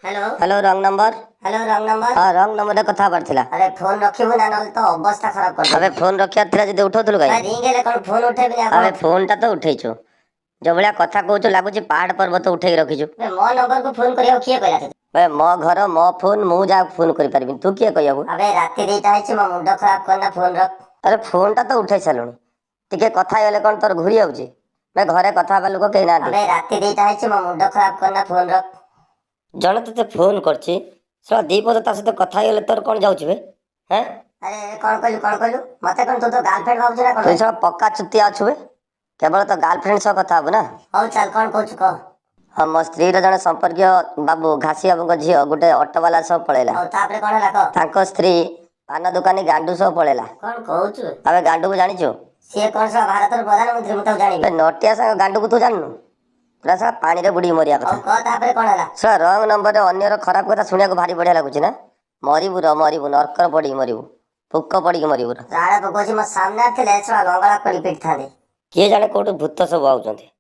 Hello hello रंग number. Hello रंग number. हाँ रंग नंबर कथा पड़थिला। अरे फोन रखिबु ना नल तो अवस्था खराब कर अबे देबु। फोन रखिया थिला जदि उठौथुलु मैं काई। रिंग हेले कोन फोन उठेबि अबे आपण। फोन टा तो उठेइछु जो भलिया कथा कहूछु लागुची पहाड़ पर्वत उठेई रखिछु। बे मो नंबर को फोन करियो किए कहला ते। बे मो घर मो फोन मु जा फोन करि परबि तू किए कहबो। अबे राती देता है मो मुंड खराब करना फोन रख। अरे फोन टा तो उठेइ सालुनु टिके कथा हेले कोन तोर घुरी आउची। मैं घरे कथा बा लोक केही नांती। अबे राती देता है मो मुंड खराब करना फोन रख। जणे तते फोन करची सला दीपद ता सହିତ कथा हेले तोर कोन जाउची बे हैं। अरे कौन कहलु मते कोन तू तो गर्लफ्रेंड भाबुछ ना तू कोन। सला पक्का चुतिया अछु बे केवल तो गर्लफ्रेंड सह कथा हबु ना। हौ चल कोन कहू कह। हाँ मो स्त्री जड़े संपर्क बाबू घासी बाबू झील गोटे ऑटो वाला सब पळेला। हौ तापरे कोन हला कह। तांको स्त्री पान दुकानी गांडू सब पळेला। कोन कहूछु अबे गांडू को जानिଛୁ। से कोन सा भारतर प्रधानमंत्री मु तो बे जानिबे। नोटिया सा गांडू को तू जाननु पूरा सा पानी रे बुडी मरिया हौ कथा। कह तापरे कोन हला। सा रंग नंबर रे अन्यर खराब कथा सुनिया को भारी बढ़िया लागुची ना। मरिबु नरकर पड़ी मरिबु फुक पड़ी मरिबु। राणा पकोची मो सामने आथिले छला लंगड़ा पड़ी पिट थाले। किए जाने कोठे भूत सब आउचंती।